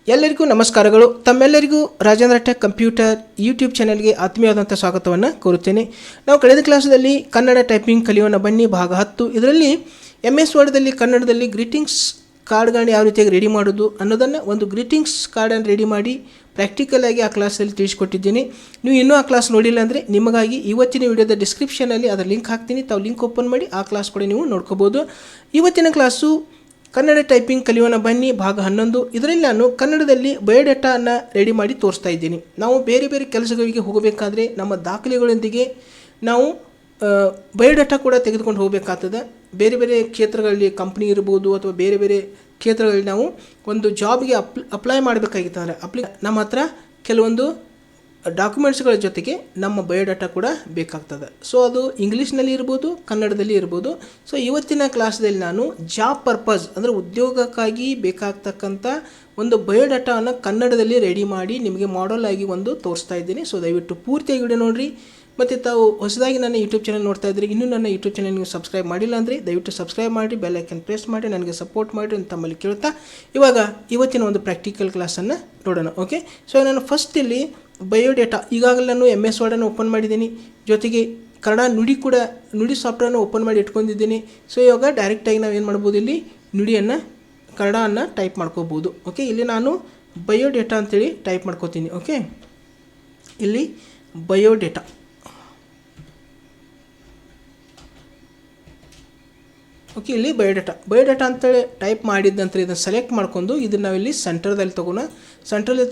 ಎಲ್ಲರಿಗೂ ನಮಸ್ಕಾರಗಳು. ತಮ್ಮೆಲ್ಲರಿಗೂ ರಾಜೇಂದ್ರ ಟೆಕ್ ಕಂಪ್ಯೂಟರ್ ಯೂಟ್ಯೂಬ್ ಚಾನೆಲ್ಗೆ ಆತ್ಮೀಯವಾದಂಥ ಸ್ವಾಗತವನ್ನು ಕೋರುತ್ತೇನೆ. ನಾವು ಕಳೆದ ಕ್ಲಾಸಲ್ಲಿ ಕನ್ನಡ ಟೈಪಿಂಗ್ ಕಲಿಯೋಣ ಬನ್ನಿ ಭಾಗ 10. ಇದರಲ್ಲಿ MS ವರ್ಡ್ದಲ್ಲಿ ಕನ್ನಡದಲ್ಲಿ ಗ್ರೀಟಿಂಗ್ಸ್ ಕಾರ್ಡ್ಗಳನ್ನ ಯಾವ ರೀತಿಯಾಗಿ ರೆಡಿ ಮಾಡೋದು ಅನ್ನೋದನ್ನು, ಒಂದು ಗ್ರೀಟಿಂಗ್ಸ್ ಕಾರ್ಡನ್ನು ರೆಡಿ ಮಾಡಿ ಪ್ರಾಕ್ಟಿಕಲ್ ಆಗಿ ಆ ಕ್ಲಾಸಲ್ಲಿ ತಿಳಿಸ್ಕೊಟ್ಟಿದ್ದೀನಿ. ನೀವು ಇನ್ನೂ ಆ ಕ್ಲಾಸ್ ನೋಡಿಲ್ಲ ಅಂದರೆ ನಿಮಗಾಗಿ ಇವತ್ತಿನ ವಿಡಿಯೋದ ಡಿಸ್ಕ್ರಿಪ್ಷನಲ್ಲಿ ಅದರ ಲಿಂಕ್ ಹಾಕ್ತೀನಿ. ತಾವು ಲಿಂಕ್ ಓಪನ್ ಮಾಡಿ ಆ ಕ್ಲಾಸ್ ಕೂಡ ನೀವು ನೋಡ್ಕೋಬೋದು. ಇವತ್ತಿನ ಕ್ಲಾಸು ಕನ್ನಡ ಟೈಪಿಂಗ್ ಕಲಿಯೋಣ ಬನ್ನಿ ಭಾಗ 11. ಇದರಲ್ಲಿ ನಾನು ಕನ್ನಡದಲ್ಲಿ ಬಯೋಡೇಟಾನ ರೆಡಿ ಮಾಡಿ ತೋರಿಸ್ತಾ ಇದ್ದೀನಿ. ನಾವು ಬೇರೆ ಬೇರೆ ಕೆಲಸಗಳಿಗೆ ಹೋಗಬೇಕಾದ್ರೆ ನಮ್ಮ ದಾಖಲೆಗಳೊಂದಿಗೆ ನಾವು ಬಯೋಡೇಟಾ ಕೂಡ ತೆಗೆದುಕೊಂಡು ಹೋಗಬೇಕಾಗ್ತದೆ. ಬೇರೆ ಬೇರೆ ಕ್ಷೇತ್ರಗಳಲ್ಲಿ ಕಂಪ್ನಿ ಇರ್ಬೋದು ಅಥವಾ ಬೇರೆ ಬೇರೆ ಕ್ಷೇತ್ರಗಳಲ್ಲಿ ನಾವು ಒಂದು ಜಾಬ್ಗೆ ಅಪ್ಲೈ ಮಾಡಬೇಕಾಗಿತ್ತಂದರೆ ನಮ್ಮ ಹತ್ರ ಕೆಲವೊಂದು ಡಾಕ್ಯುಮೆಂಟ್ಸ್ಗಳ ಜೊತೆಗೆ ನಮ್ಮ ಬಯೋಡಾಟಾ ಕೂಡ ಬೇಕಾಗ್ತದೆ. ಸೊ ಅದು ಇಂಗ್ಲೀಷ್ನಲ್ಲಿ ಇರ್ಬೋದು, ಕನ್ನಡದಲ್ಲಿ ಇರ್ಬೋದು. ಸೊ ಇವತ್ತಿನ ಕ್ಲಾಸ್ದಲ್ಲಿ ನಾನು ಜಾಬ್ ಪರ್ಪಸ್ ಅಂದರೆ ಉದ್ಯೋಗಕ್ಕಾಗಿ ಬೇಕಾಗ್ತಕ್ಕಂಥ ಒಂದು ಬಯೋಡಾಟಾವನ್ನು ಕನ್ನಡದಲ್ಲಿ ರೆಡಿ ಮಾಡಿ ನಿಮಗೆ ಮಾಡಲ್ ಆಗಿ ಒಂದು ತೋರಿಸ್ತಾ ಇದ್ದೀನಿ. ಸೊ ದಯವಿಟ್ಟು ಪೂರ್ತಿಯಾಗಿ ವಿಡಿಯೋ ನೋಡಿರಿ. ಮತ್ತು ತಾವು ಹೊಸದಾಗಿ ನನ್ನ ಯೂಟ್ಯೂಬ್ ಚಾನಲ್ ನೋಡ್ತಾ ಇದ್ದರೆ, ಇನ್ನೂ ನನ್ನ ಯೂಟ್ಯೂಬ್ ಚಾನಲ್ ನೀವು ಸಬ್ಸ್ಕ್ರೈಬ್ ಮಾಡಿಲ್ಲ ಅಂದರೆ ದಯವಿಟ್ಟು ಸಬ್ಸ್ಕ್ರೈಬ್ ಮಾಡಿ, ಬೆಲ್ ಐಕನ್ ಪ್ರೆಸ್ ಮಾಡಿ, ನನಗೆ ಸಪೋರ್ಟ್ ಮಾಡಿ ಅಂತ ತಮ್ಮಲ್ಲಿ ಕೇಳ್ತಾ ಇವಾಗ ಇವತ್ತಿನ ಒಂದು ಪ್ರಾಕ್ಟಿಕಲ್ ಕ್ಲಾಸನ್ನು ನೋಡೋಣ. ಓಕೆ, ಸೊ ನಾನು ಫಸ್ಟ್ ಇಲ್ಲಿ ಬಯೋಡೇಟಾ, ಈಗಾಗಲೇ ನಾನು MS ವರ್ಡನ್ನು ಓಪನ್ ಮಾಡಿದ್ದೀನಿ, ಜೊತೆಗೆ ಕನ್ನಡ ನುಡಿ ಸಾಫ್ಟ್ವೇರನ್ನು ಓಪನ್ ಮಾಡಿ ಇಟ್ಕೊಂಡಿದ್ದೀನಿ. ಸೊ ಇವಾಗ ಡೈರೆಕ್ಟಾಗಿ ನಾವು ಏನು ಮಾಡ್ಬೋದು, ಇಲ್ಲಿ ನುಡಿಯನ್ನು ಕನ್ನಡವನ್ನು ಟೈಪ್ ಮಾಡ್ಕೋಬೋದು. ಓಕೆ, ಇಲ್ಲಿ ನಾನು ಬಯೋಡೇಟಾ ಅಂತೇಳಿ ಟೈಪ್ ಮಾಡ್ಕೋತೀನಿ. ಓಕೆ, ಇಲ್ಲಿ ಬಯೋಡೇಟಾ, ಓಕೆ, ಇಲ್ಲಿ ಬಯೋಡೇಟಾ ಅಂತೇಳಿ ಟೈಪ್ ಮಾಡಿದ್ದಂತ ಇದನ್ನು ಸೆಲೆಕ್ಟ್ ಮಾಡ್ಕೊಂಡು ಇದನ್ನು ನಾವಿಲ್ಲಿ ಸೆಂಟರ್ದಲ್ಲಿ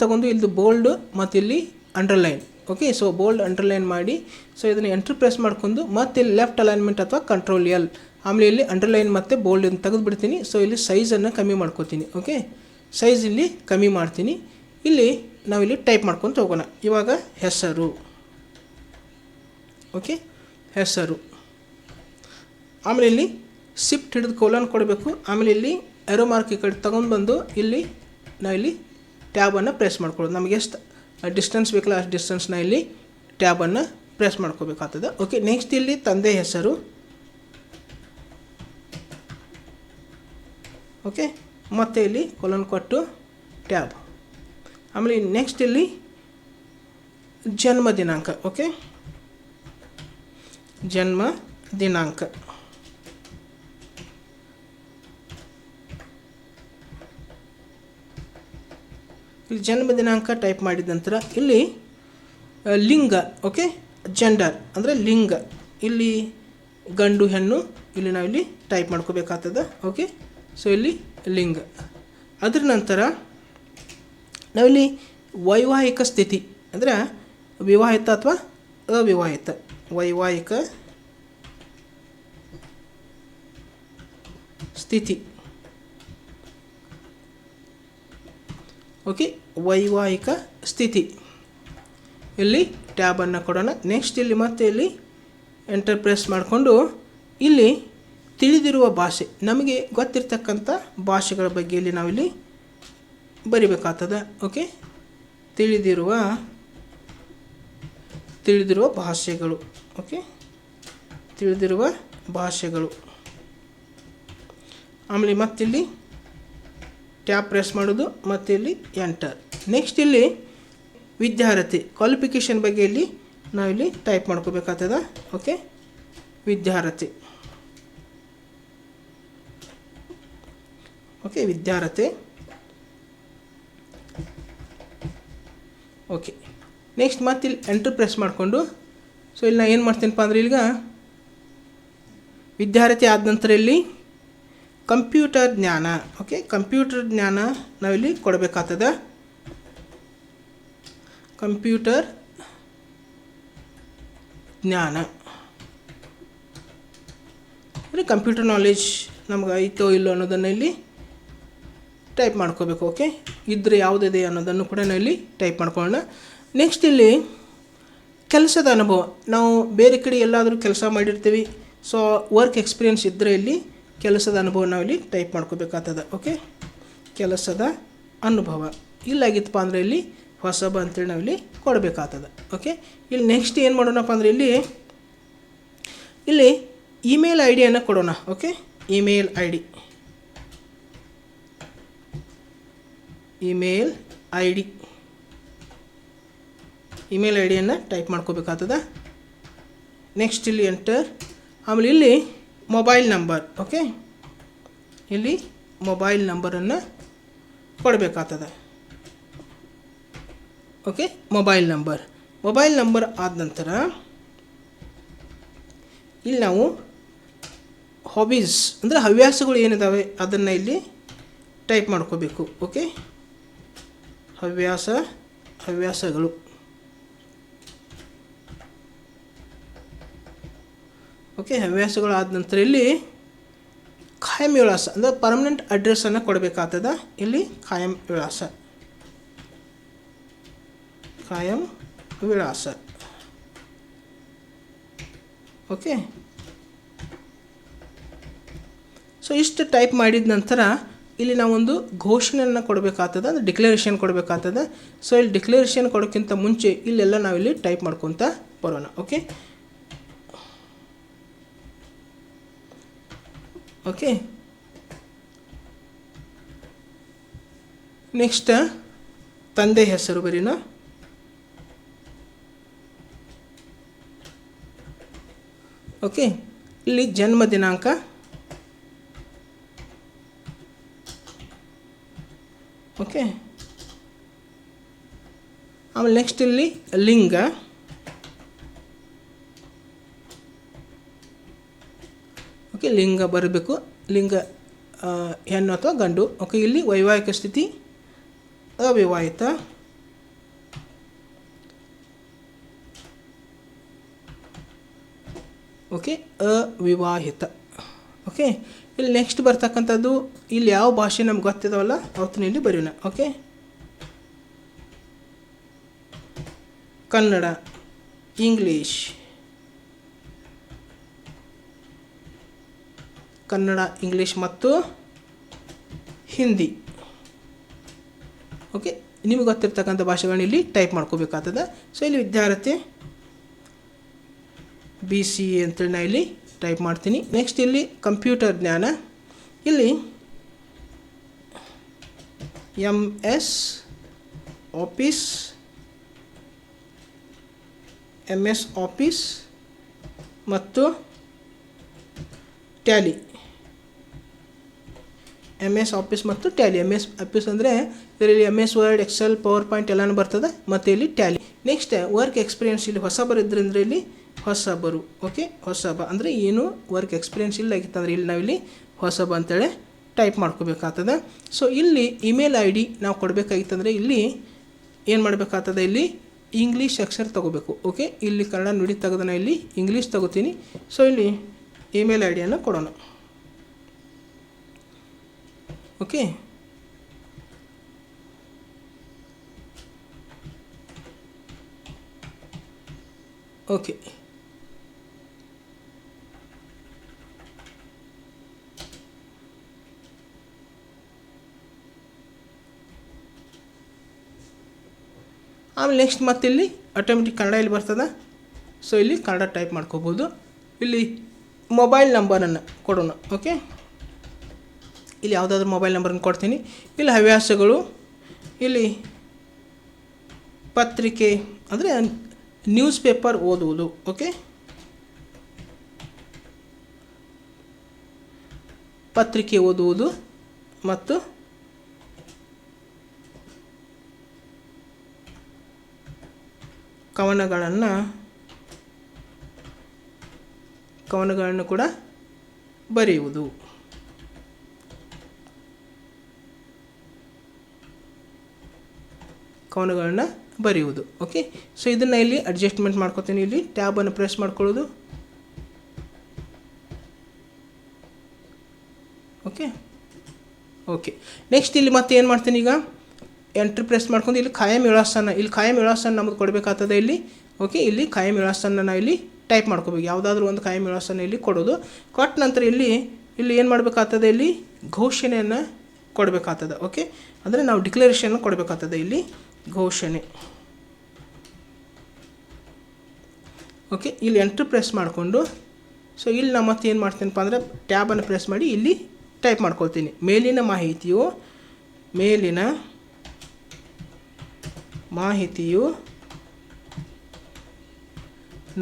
ತೊಗೊಂಡು ಇಲ್ಲಿ ಬೋಲ್ಡ್ ಮತ್ತು ಇಲ್ಲಿ underline. Okay, so bold underline ಮಾಡಿ, ಸೊ ಇದನ್ನು ಎಂಟ್ರ್ ಪ್ರೆಸ್ ಮಾಡ್ಕೊಂಡು ಮತ್ತೆ ಇಲ್ಲಿ ಲೆಫ್ಟ್ ಅಲೈನ್ಮೆಂಟ್ ಅಥವಾ ಕಂಟ್ರೋಲ್ L, ಆಮೇಲೆ ಇಲ್ಲಿ ಅಂಡರ್ಲೈನ್ ಮತ್ತು ಬೋಲ್ಡನ್ನು ತೆಗೆದುಬಿಡ್ತೀನಿ. ಸೊ ಇಲ್ಲಿ ಸೈಜನ್ನು ಕಮ್ಮಿ ಮಾಡ್ಕೋತೀನಿ. ಓಕೆ, ಸೈಜ್ ಇಲ್ಲಿ ಕಮ್ಮಿ ಮಾಡ್ತೀನಿ. ಇಲ್ಲಿ ನಾವಿಲ್ಲಿ ಟೈಪ್ ಮಾಡ್ಕೊತ ಹೋಗೋಣ. ಇವಾಗ ಹೆಸರು, ಓಕೆ, ಹೆಸರು, ಆಮೇಲೆ ಇಲ್ಲಿ ಶಿಫ್ಟ್ ಹಿಡಿದು ಕೋಲನ್ ಕೊಡಬೇಕು. ಆಮೇಲೆ ಇಲ್ಲಿ ಏರೋ ಮಾರ್ಕ್ ಈ ಕಡೆ ತೊಗೊಂಡು ಬಂದು ಇಲ್ಲಿ ನಾವಿಲ್ಲಿ ಟ್ಯಾಬನ್ನು ಪ್ರೆಸ್ ಮಾಡ್ಕೊಳ್ಳೋದು. ನಮಗೆ ಎಷ್ಟು ಡಿಸ್ಟೆನ್ಸ್ ಬೇಕಲ್ಲ ಅಷ್ಟು ಡಿಸ್ಟೆನ್ಸ್ನ ಇಲ್ಲಿ ಟ್ಯಾಬನ್ನು ಪ್ರೆಸ್ ಮಾಡ್ಕೋಬೇಕಾಗ್ತದೆ. ಓಕೆ, ನೆಕ್ಸ್ಟ್ ಇಲ್ಲಿ ತಂದೆ ಹೆಸರು. ಓಕೆ, ಮತ್ತು ಇಲ್ಲಿ ಕೋಲನ್ ಕೊಟ್ಟು ಟ್ಯಾಬ್. ಆಮೇಲೆ ನೆಕ್ಸ್ಟ್ ಇಲ್ಲಿ ಜನ್ಮ ದಿನಾಂಕ. ಓಕೆ, ಜನ್ಮ ದಿನಾಂಕ. ಇಲ್ಲಿ ಜನ್ಮ ದಿನಾಂಕ ಟೈಪ್ ಮಾಡಿದ ನಂತರ ಇಲ್ಲಿ ಲಿಂಗ, ಓಕೆ, ಜೆಂಡರ್ ಅಂದರೆ ಲಿಂಗ, ಇಲ್ಲಿ ಗಂಡು ಹೆಣ್ಣು ಇಲ್ಲಿ ನಾವಿಲ್ಲಿ ಟೈಪ್ ಮಾಡ್ಕೋಬೇಕಾಗ್ತದೆ. ಓಕೆ, ಸೊ ಇಲ್ಲಿ ಲಿಂಗ. ಅದರ ನಂತರ ನಾವಿಲ್ಲಿ ವೈವಾಹಿಕ ಸ್ಥಿತಿ ಅಂದರೆ ವಿವಾಹಿತ ಅಥವಾ ಅವಿವಾಹಿತ, ವೈವಾಹಿಕ ಸ್ಥಿತಿ. ಓಕೆ, ವೈವಾಹಿಕ ಸ್ಥಿತಿ, ಇಲ್ಲಿ ಟ್ಯಾಬನ್ನು ಕೊಡೋಣ. ನೆಕ್ಸ್ಟ್ ಇಲ್ಲಿ ಮತ್ತೆ ಇಲ್ಲಿ ಎಂಟರ್ ಪ್ರೆಸ್ ಮಾಡಿಕೊಂಡು ಇಲ್ಲಿ ತಿಳಿದಿರುವ ಭಾಷೆ, ನಮಗೆ ಗೊತ್ತಿರ್ತಕ್ಕಂಥ ಭಾಷೆಗಳ ಬಗ್ಗೆ ಇಲ್ಲಿ ನಾವಿಲ್ಲಿ ಬರಿಬೇಕಾಗ್ತದೆ. ಓಕೆ, ತಿಳಿದಿರುವ ಭಾಷೆಗಳು. ಓಕೆ, ತಿಳಿದಿರುವ ಭಾಷೆಗಳು. ಆಮೇಲೆ ಮತ್ತಿಲ್ಲಿ ಟ್ಯಾಬ್ ಪ್ರೆಸ್ ಮಾಡೋದು, ಮತ್ತು ಇಲ್ಲಿ ಎಂಟರ್. ನೆಕ್ಸ್ಟ್ ಇಲ್ಲಿ ವಿದ್ಯಾರ್ಥಿ ಕ್ವಾಲಿಫಿಕೇಷನ್ ಬಗ್ಗೆ ಇಲ್ಲಿ ನಾವಿಲ್ಲಿ ಟೈಪ್ ಮಾಡ್ಕೋಬೇಕಾಗ್ತದೆ. ಓಕೆ, ವಿದ್ಯಾರ್ಥಿ. ಓಕೆ, ವಿದ್ಯಾರ್ಥಿ. ಓಕೆ, ನೆಕ್ಸ್ಟ್ ಮತ್ತೆ ಇಲ್ಲಿ ಎಂಟ್ರ್ ಪ್ರೆಸ್ ಮಾಡಿಕೊಂಡು, ಸೊ ಇಲ್ಲಿ ನಾನು ಏನು ಮಾಡ್ತೀನಪ್ಪ ಅಂದರೆ ಈಗ ವಿದ್ಯಾರ್ಥಿ ಆದ ನಂತರ ಇಲ್ಲಿ ಕಂಪ್ಯೂಟರ್ ಜ್ಞಾನ. ಓಕೆ, ಕಂಪ್ಯೂಟರ್ ಜ್ಞಾನ ನಾವಿಲ್ಲಿ ಕೊಡಬೇಕಾಗ್ತದೆ. ಕಂಪ್ಯೂಟರ್ ಜ್ಞಾನ ಅಂದರೆ ಕಂಪ್ಯೂಟರ್ ನಾಲೆಜ್ ನಮ್ಗೆ ಐತೋ ಇಲ್ಲೋ ಅನ್ನೋದನ್ನು ಇಲ್ಲಿ ಟೈಪ್ ಮಾಡ್ಕೋಬೇಕು. ಓಕೆ, ಇದ್ದರೆ ಯಾವುದಿದೆ ಅನ್ನೋದನ್ನು ಕೂಡ ನಾವು ಇಲ್ಲಿ ಟೈಪ್ ಮಾಡ್ಕೊಳ್ಳೋಣ. ನೆಕ್ಸ್ಟ್ ಇಲ್ಲಿ ಕೆಲಸದ ಅನುಭವ, ನಾವು ಬೇರೆ ಕಡೆ ಎಲ್ಲಾದರೂ ಕೆಲಸ ಮಾಡಿರ್ತೀವಿ. ಸೊ ವರ್ಕ್ ಎಕ್ಸ್ಪೀರಿಯನ್ಸ್ ಇದ್ದರೆ ಇಲ್ಲಿ ಕೆಲಸದ ಅನುಭವ ನಾವಿಲ್ಲಿ ಟೈಪ್ ಮಾಡ್ಕೋಬೇಕಾಗ್ತದೆ. ಓಕೆ, ಕೆಲಸದ ಅನುಭವ. ಇಲ್ಲಾಗಿತ್ತಪ್ಪ ಅಂದರೆ ಇಲ್ಲಿ ಹೊಸಬ ಅಂತೇಳಿ ನಾವಿಲ್ಲಿ ಕೊಡಬೇಕಾಗ್ತದೆ. ಓಕೆ, ಇಲ್ಲಿ ನೆಕ್ಸ್ಟ್ ಏನು ಮಾಡೋಣಪ್ಪ ಅಂದರೆ ಇಲ್ಲಿ ಇಮೇಲ್ ಐಡಿಯನ್ನು ಕೊಡೋಣ. Okay, email ID. ಇಮೇಲ್ ಐ ಡಿಯನ್ನು ಟೈಪ್ ಮಾಡ್ಕೋಬೇಕಾಗ್ತದೆ. ನೆಕ್ಸ್ಟ್ ಇಲ್ಲಿ ಎಂಟರ್. ಆಮೇಲೆ ಇಲ್ಲಿ ಮೊಬೈಲ್ ನಂಬರ್. ಓಕೆ, ಇಲ್ಲಿ ಮೊಬೈಲ್ ನಂಬರನ್ನು ಕೊಡಬೇಕಾಗ್ತದೆ. ಓಕೆ, ಮೊಬೈಲ್ ನಂಬರ್ ಆದ ನಂತರ ಇಲ್ಲಿ ನಾವು ಹಾಬೀಸ್ ಅಂದರೆ ಹವ್ಯಾಸಗಳು ಏನಿದ್ದಾವೆ ಅದನ್ನು ಇಲ್ಲಿ ಟೈಪ್ ಮಾಡ್ಕೋಬೇಕು. ಓಕೆ, ಹವ್ಯಾಸಗಳು. ಓಕೆ, ಹವ್ಯಾಸಗಳು ಆದ ನಂತರ ಇಲ್ಲಿ ಖಾಯಂ ವಿಳಾಸ ಅಂದರೆ ಪರ್ಮನೆಂಟ್ ಅಡ್ರೆಸ್ಸನ್ನು ಕೊಡಬೇಕಾಗ್ತದೆ. ಇಲ್ಲಿ ಖಾಯಂ ವಿಳಾಸ. ಓಕೆ, ಸೊ ಇಷ್ಟು ಟೈಪ್ ಮಾಡಿದ ನಂತರ ಇಲ್ಲಿ ನಾವೊಂದು ಘೋಷಣೆಯನ್ನು ಕೊಡಬೇಕಾಗ್ತದೆ, ಅಂದರೆ ಡಿಕ್ಲರೇಷನ್ ಕೊಡಬೇಕಾಗ್ತದೆ. ಸೊ ಇಲ್ಲಿ ಡಿಕ್ಲರೇಷನ್ ಕೊಡೋಕ್ಕಿಂತ ಮುಂಚೆ ಇಲ್ಲೆಲ್ಲ ನಾವಿಲ್ಲಿ ಟೈಪ್ ಮಾಡ್ಕೊತ ಬರೋಣ. ಓಕೆ, ನೆಕ್ಸ್ಟ್ ತಂದೆ ಹೆಸರು ಬರೀನ. ಓಕೆ, ಇಲ್ಲಿ ಜನ್ಮ ದಿನಾಂಕ. ಓಕೆ, ಆಮೇಲೆ ನೆಕ್ಸ್ಟ್ ಇಲ್ಲಿ ಲಿಂಗ. ಓಕೆ, ಲಿಂಗ ಬರಬೇಕು. ಲಿಂಗ ಹೆಣ್ಣು ಅಥವಾ ಗಂಡು. ಓಕೆ, ಇಲ್ಲಿ ವೈವಾಹಿಕ ಸ್ಥಿತಿ ಅವಿವಾಹಿತ. ಓಕೆ, ಅವಿವಾಹಿತ. ಓಕೆ, ಇಲ್ಲಿ ನೆಕ್ಸ್ಟ್ ಬರ್ತಕ್ಕಂಥದ್ದು ಇಲ್ಲಿ ಯಾವ ಭಾಷೆ ನಮ್ಗೆ ಗೊತ್ತಿದಾವಲ್ಲ ಅವತ್ತನ್ನ ಇಲ್ಲಿ ಬರೆಯೋಣ. ಓಕೆ, ಕನ್ನಡ, ಇಂಗ್ಲೀಷ್ ಮತ್ತು ಹಿಂದಿ. ಓಕೆ, ನಿಮಗೆ ಗೊತ್ತಿರ್ತಕ್ಕಂಥ ಭಾಷೆಗಳನ್ನ ಇಲ್ಲಿ ಟೈಪ್ ಮಾಡ್ಕೋಬೇಕಾಗ್ತದೆ. ಸೊ ಇಲ್ಲಿ ವಿದ್ಯಾರ್ಥಿ BCA ಅಂತೇಳಿ ನಾನು ಇಲ್ಲಿ ಟೈಪ್ ಮಾಡ್ತೀನಿ. ನೆಕ್ಸ್ಟ್ ಇಲ್ಲಿ ಕಂಪ್ಯೂಟರ್ ಜ್ಞಾನ. ಇಲ್ಲಿ MS ಆಫೀಸ್ ಮತ್ತು ಟ್ಯಾಲಿ. MS ಆಫೀಸ್ ಅಂದರೆ ಇದರಲ್ಲಿ MS Word, Excel, PowerPoint ಎಲ್ಲನೂ ಬರ್ತದೆ. ಮತ್ತು ಇಲ್ಲಿ ಟ್ಯಾಲಿ. Next work experience. ಇಲ್ಲಿ ಹೊಸಬರು ಇದ್ರಿಂದ ಇಲ್ಲಿ ಹೊಸಬರು. ಓಕೆ, ಹೊಸಬ ಅಂದರೆ ಏನು ವರ್ಕ್ ಎಕ್ಸ್ಪೀರಿಯನ್ಸ್ ಇಲ್ಲ ಆಗಿತ್ತಂದರೆ ಇಲ್ಲಿ ನಾವಿಲ್ಲಿ ಹೊಸಬ ಅಂತೇಳಿ ಟೈಪ್ ಮಾಡ್ಕೋಬೇಕಾಗ್ತದೆ. ಸೊ ಇಲ್ಲಿ ಇಮೇಲ್ ID ನಾವು ಕೊಡಬೇಕಾಗಿತ್ತಂದರೆ ಇಲ್ಲಿ ಏನು ಮಾಡಬೇಕಾಗ್ತದೆ, ಇಲ್ಲಿ ಇಂಗ್ಲೀಷ್ ಅಕ್ಷರ ತಗೋಬೇಕು. ಓಕೆ, ಇಲ್ಲಿ ಕನ್ನಡ ನುಡಿ ತೆಗೆದನ ಇಲ್ಲಿ ಇಂಗ್ಲೀಷ್ ತಗೋತೀನಿ. ಸೊ ಇಲ್ಲಿ ಇಮೇಲ್ ಐಡಿಯನ್ನು ಕೊಡೋಣ. ಓಕೆ, ಓಕೆ, ಆಮೇಲೆ ನೆಕ್ಸ್ಟ್ ಮತ್ತೆ ಇಲ್ಲಿ ಆಟೋಮೆಟಿಕ್ ಕನ್ನಡ ಇಲ್ಲಿ ಬರ್ತದೆ. ಸೊ ಇಲ್ಲಿ ಕನ್ನಡ ಟೈಪ್ ಮಾಡ್ಕೋಬೋದು. ಇಲ್ಲಿ ಮೊಬೈಲ್ ನಂಬರನ್ನು ಕೊಡೋಣ. ಓಕೆ, ಇಲ್ಲಿ ಯಾವುದಾದ್ರೂ ಮೊಬೈಲ್ ನಂಬರನ್ನು ಕೊಡ್ತೀನಿ. ಇಲ್ಲಿ ಹವ್ಯಾಸಗಳು, ಇಲ್ಲಿ ಪತ್ರಿಕೆ ಅಂದರೆ ನ್ಯೂಸ್ ಪೇಪರ್ ಓದುವುದು. ಓಕೆ, ಪತ್ರಿಕೆ ಓದುವುದು ಮತ್ತು ಕವನಗಳನ್ನು ಕೂಡ ಬರೆಯುವುದು. ಓಕೆ, ಸೊ ಇದನ್ನು ಇಲ್ಲಿ ಅಡ್ಜಸ್ಟ್ಮೆಂಟ್ ಮಾಡ್ಕೊತೀನಿ. ಇಲ್ಲಿ ಟ್ಯಾಬನ್ನು ಪ್ರೆಸ್ ಮಾಡ್ಕೊಳ್ಳೋದು. ಓಕೆ, ನೆಕ್ಸ್ಟ್ ಇಲ್ಲಿ ಮತ್ತೆ ಏನು ಮಾಡ್ತೀನಿ, ಈಗ ಎಂಟ್ರಿ ಪ್ರೆಸ್ ಮಾಡ್ಕೊಂಡು ಇಲ್ಲಿ ಖಾಯಂ ವಿಳಾಸನ ನಮಗೆ ಕೊಡಬೇಕಾಗ್ತದೆ ಇಲ್ಲಿ. ಓಕೆ, ಇಲ್ಲಿ ಖಾಯಂ ವಿಳಾಸನ ನಾವು ಇಲ್ಲಿ ಟೈಪ್ ಮಾಡ್ಕೋಬೇಕು. ಯಾವುದಾದ್ರೂ ಒಂದು ಖಾಯಂ ವಿಳಾಸನ ಇಲ್ಲಿ ಕೊಡೋದು. ಕೊಟ್ಟ ನಂತರ ಇಲ್ಲಿ ಏನು ಮಾಡಬೇಕಾಗ್ತದೆ, ಇಲ್ಲಿ ಘೋಷಣೆಯನ್ನು ಕೊಡಬೇಕಾಗ್ತದೆ. ಓಕೆ, ಅಂದರೆ ನಾವು ಡಿಕ್ಲರೇಷನ್ ಕೊಡಬೇಕಾಗ್ತದೆ. ಇಲ್ಲಿ ಘೋಷಣೆ. ಓಕೆ, ಇಲ್ಲಿ ಎಂಟ್ರಿ ಪ್ರೆಸ್ ಮಾಡಿಕೊಂಡು ಸೊ ಇಲ್ಲಿ ನಾವು ಮತ್ತೆ ಏನು ಮಾಡ್ತೀನಪ್ಪ ಅಂದರೆ ಟ್ಯಾಬನ್ನು ಪ್ರೆಸ್ ಮಾಡಿ ಇಲ್ಲಿ ಟೈಪ್ ಮಾಡ್ಕೊಳ್ತೀನಿ. ಮೇಲಿನ ಮಾಹಿತಿಯು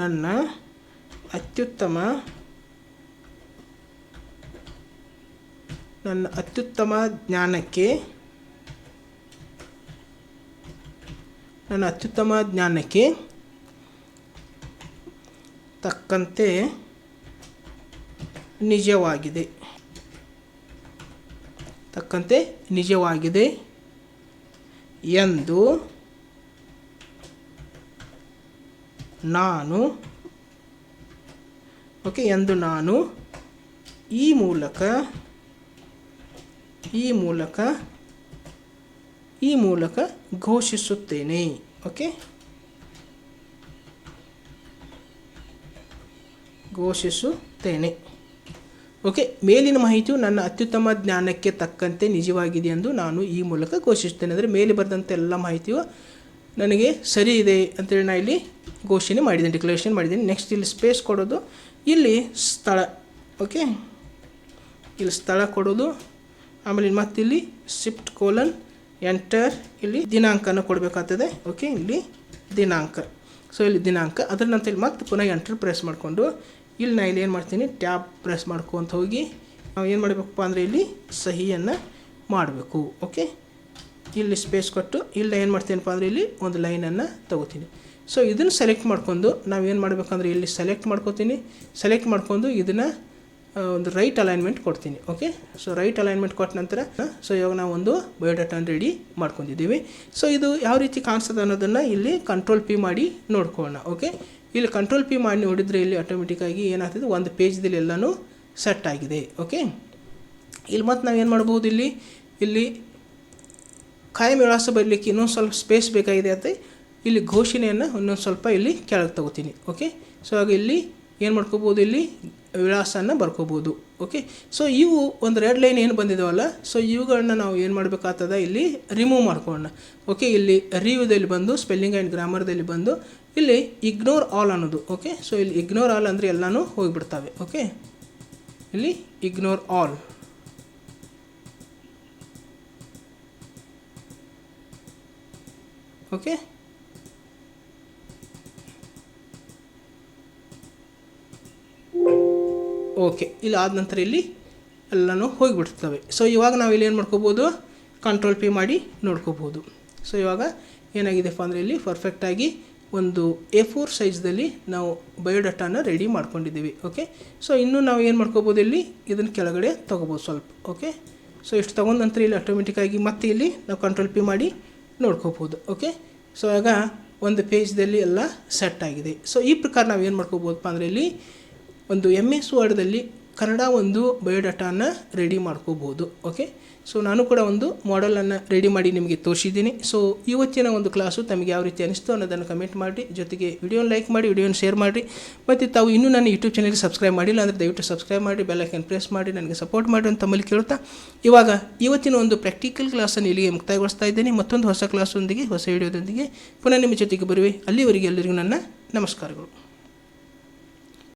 ನನ್ನ ಅತ್ಯುತ್ತಮ ಜ್ಞಾನಕ್ಕೆ ತಕ್ಕಂತೆ ನಿಜವಾಗಿದೆ ಎಂದು ನಾನು ಈ ಮೂಲಕ ಘೋಷಿಸುತ್ತೇನೆ. ಮೇಲಿನ ಮಾಹಿತಿಯು ನನ್ನ ಅತ್ಯುತ್ತಮ ಜ್ಞಾನಕ್ಕೆ ತಕ್ಕಂತೆ ನಿಜವಾಗಿದೆ ಎಂದು ನಾನು ಈ ಮೂಲಕ ಘೋಷಿಸುತ್ತೇನೆ. ಅಂದರೆ ಮೇಲೆ ಬರೆದಂಥ ಎಲ್ಲ ಮಾಹಿತಿಯು ನನಗೆ ಸರಿ ಇದೆ ಅಂತೇಳಿ ನಾನು ಇಲ್ಲಿ ಘೋಷಣೆ ಮಾಡಿದ್ದೀನಿ, ಡಿಕ್ಲರೇಷನ್ ಮಾಡಿದ್ದೀನಿ. ನೆಕ್ಸ್ಟ್ ಇಲ್ಲಿ ಸ್ಪೇಸ್ ಕೊಡೋದು, ಇಲ್ಲಿ ಸ್ಥಳ. ಇಲ್ಲಿ ಸ್ಥಳ ಕೊಡೋದು, ಆಮೇಲೆ ಮತ್ತಿಲ್ಲಿ ಶಿಫ್ಟ್ : ಎಂಟರ್, ಇಲ್ಲಿ ದಿನಾಂಕನ ಕೊಡಬೇಕಾಗ್ತದೆ. ಇಲ್ಲಿ ದಿನಾಂಕ. ಸೊ ಇಲ್ಲಿ ದಿನಾಂಕ, ಅದರ ನಂತರ ಇಲ್ಲಿ ಮತ್ತೆ ಪುನಃ ಎಂಟರ್ ಪ್ರೆಸ್ ಮಾಡಿಕೊಂಡು ಇಲ್ಲಿ ನಾನು ಇಲ್ಲಿ ಏನು ಮಾಡ್ತೀನಿ, ಟ್ಯಾಬ್ ಪ್ರೆಸ್ ಮಾಡ್ಕೊತ ಹೋಗಿ ನಾವು ಏನು ಮಾಡಬೇಕಪ್ಪ ಅಂದರೆ ಇಲ್ಲಿ ಸಹಿಯನ್ನು ಮಾಡಬೇಕು. ಇಲ್ಲಿ ಸ್ಪೇಸ್ ಕೊಟ್ಟು ಇಲ್ಲಿ ಏನು ಮಾಡ್ತೀನಪ್ಪ ಅಂದರೆ ಇಲ್ಲಿ ಒಂದು ಲೈನನ್ನು ತಗೋತೀನಿ. ಸೊ ಇದನ್ನು ಸೆಲೆಕ್ಟ್ ಮಾಡ್ಕೊಂಡು ನಾವು ಏನು ಮಾಡಬೇಕಂದ್ರೆ ಇಲ್ಲಿ ಸೆಲೆಕ್ಟ್ ಮಾಡ್ಕೊಂಡು ಇದನ್ನು ಒಂದು ರೈಟ್ ಅಲೈನ್ಮೆಂಟ್ ಕೊಡ್ತೀನಿ. ಸೊ ರೈಟ್ ಅಲೈನ್ಮೆಂಟ್ ಕೊಟ್ಟ ನಂತರ ಸೊ ಇವಾಗ ನಾವು ಒಂದು ಬಯೋಡಾಟಾನ ರೆಡಿ ಮಾಡ್ಕೊಂಡಿದ್ದೀವಿ. ಸೊ ಇದು ಯಾವ ರೀತಿ ಕಾಣಿಸ್ತದೆ ಅನ್ನೋದನ್ನು ಇಲ್ಲಿ Ctrl+P ಮಾಡಿ ನೋಡ್ಕೊಳ್ಳೋಣ. ಇಲ್ಲಿ Ctrl+P ಮಾಡಿ ನೋಡಿದರೆ ಇಲ್ಲಿ ಆಟೋಮೆಟಿಕ್ಕಾಗಿ ಏನಾಗ್ತದೆ, ಒಂದು ಪೇಜ್ದಲ್ಲಿ ಎಲ್ಲನೂ ಸೆಟ್ ಆಗಿದೆ. ಇಲ್ಲಿ ಮತ್ತು ನಾವು ಏನು ಮಾಡ್ಬೋದು, ಇಲ್ಲಿ ಕಾಯಂ ವಿಳಾಸ ಬರಲಿಕ್ಕೆ ಇನ್ನೊಂದು ಸ್ವಲ್ಪ ಸ್ಪೇಸ್ ಬೇಕಾಗಿದೆ ಅಂತ ಇಲ್ಲಿ ಘೋಷಣೆಯನ್ನು ಇನ್ನೊಂದು ಸ್ವಲ್ಪ ಇಲ್ಲಿ ಕೆಳಗೆ ತಗೋತೀನಿ. ಸೊ ಆಗ ಇಲ್ಲಿ ಏನು ಮಾಡ್ಕೋಬೋದು, ಇಲ್ಲಿ ವಿಳಾಸನ ಬರ್ಕೋಬೋದು. ಸೊ ಇವು ಒಂದು ರೆಡ್ ಲೈನ್ ಏನು ಬಂದಿದ್ದಾವಲ್ಲ, ಸೊ ಇವುಗಳನ್ನ ನಾವು ಏನು ಮಾಡಬೇಕಾಗ್ತದೆ, ಇಲ್ಲಿ ರಿಮೂವ್ ಮಾಡ್ಕೊಳ್ಳೋಣ. ಇಲ್ಲಿ ರಿವ್ಯೂದಲ್ಲಿ ಬಂದು ಸ್ಪೆಲ್ಲಿಂಗ್ ಆ್ಯಂಡ್ ಗ್ರಾಮರ್ದಲ್ಲಿ ಬಂದು ಇಲ್ಲಿ ಇಗ್ನೋರ್ ಆಲ್ ಅನ್ನೋದು. ಸೊ ಇಲ್ಲಿ ಇಗ್ನೋರ್ ಆಲ್ ಅಂದರೆ ಎಲ್ಲನೂ ಹೋಗಿಬಿಡ್ತವೆ. ಇಲ್ಲಿ ಇಗ್ನೋರ್ ಆಲ್. ಇಲ್ಲಿ ಆದ ನಂತರ ಇಲ್ಲಿ ಎಲ್ಲನೂ ಹೋಗಿಬಿಡ್ತವೆ. ಸೊ ಇವಾಗ ನಾವು ಇಲ್ಲಿ ಏನು ಮಾಡ್ಕೋಬೋದು, Ctrl+P ಮಾಡಿ ನೋಡ್ಕೋಬೋದು. ಸೊ ಇವಾಗ ಏನಾಗಿದೆಪ್ಪ ಅಂದರೆ ಇಲ್ಲಿ ಪರ್ಫೆಕ್ಟಾಗಿ ಒಂದು A4 ಸೈಜ್ದಲ್ಲಿ ನಾವು ಬಯೋಡಾಟಾನ ರೆಡಿ ಮಾಡ್ಕೊಂಡಿದ್ದೀವಿ. ಸೊ ಇನ್ನೂ ನಾವು ಏನು ಮಾಡ್ಕೋಬೋದು, ಇಲ್ಲಿ ಇದನ್ನು ಕೆಳಗಡೆ ತೊಗೋಬೋದು ಸ್ವಲ್ಪ. ಸೊ ಇಷ್ಟು ತೊಗೊಂಡ ನಂತರ ಇಲ್ಲಿ ಆಟೋಮೆಟಿಕ್ಕಾಗಿ ಮತ್ತೆ ಇಲ್ಲಿ ನಾವು Ctrl+P ಮಾಡಿ ನೋಡ್ಕೋಬೋದು. ಸೊ ಆಗ ಒಂದು ಪೇಜ್ದಲ್ಲಿ ಎಲ್ಲ ಸೆಟ್ ಆಗಿದೆ. ಸೊ ಈ ಪ್ರಕಾರ ನಾವು ಏನು ಮಾಡ್ಕೋಬೋದಪ್ಪ ಅಂದರೆ ಇಲ್ಲಿ ಒಂದು MS ವರ್ಡ್ದಲ್ಲಿ ಕನ್ನಡ ಒಂದು ಬಯೋಡಾಟಾನ ರೆಡಿ ಮಾಡ್ಕೋಬೋದು. ಸೊ ನಾನು ಕೂಡ ಒಂದು ಮಾಡೆಲನ್ನು ರೆಡಿ ಮಾಡಿ ನಿಮಗೆ ತೋರಿಸಿದ್ದೀನಿ. ಸೊ ಇವತ್ತಿನ ಒಂದು ಕ್ಲಾಸು ತಮಗೆ ಯಾವ ರೀತಿ ಅನಿಸ್ತು ಅನ್ನೋದನ್ನು ಕಮೆಂಟ್ ಮಾಡಿ, ಜೊತೆಗೆ ವಿಡಿಯೋನ ಲೈಕ್ ಮಾಡಿ, ವಿಡಿಯೋನ ಶೇರ್ ಮಾಡಿ. ಮತ್ತು ತಾವು ಇನ್ನೂ ನನ್ನ ಯೂಟ್ಯೂಬ್ ಚಾನಲ್ಗೆ ಸಬ್ಸ್ಕ್ರೈಬ್ ಮಾಡಿಲ್ಲ ಅಂದರೆ ದಯವಿಟ್ಟು ಸಬ್ಸ್ಕ್ರೈಬ್ ಮಾಡಿ, ಬೆಲ್ ಐಕಾನ್ ಪ್ರೆಸ್ ಮಾಡಿ ನನಗೆ ಸಪೋರ್ಟ್ ಮಾಡಿ ಅಂತ ತಮ್ಮಲ್ಲಿ ಕೇಳ್ತಾ ಇವತ್ತಿನ ಒಂದು ಪ್ರಾಕ್ಟಿಕಲ್ ಕ್ಲಾಸನ್ನು ಇಲ್ಲಿಗೆ ಮುಕ್ತಾಯಗೊಳಿಸ್ತಾ ಇದ್ದೇನೆ. ಮತ್ತೊಂದು ಹೊಸ ಕ್ಲಾಸೊಂದಿಗೆ, ಹೊಸ ವಿಡಿಯೋದೊಂದಿಗೆ ಪುನಃ ನಿಮ್ಮ ಜೊತೆಗೆ ಬರುವೆ. ಅಲ್ಲಿವರೆಗೆ ಎಲ್ಲರಿಗೂ ನನ್ನ ನಮಸ್ಕಾರಗಳು.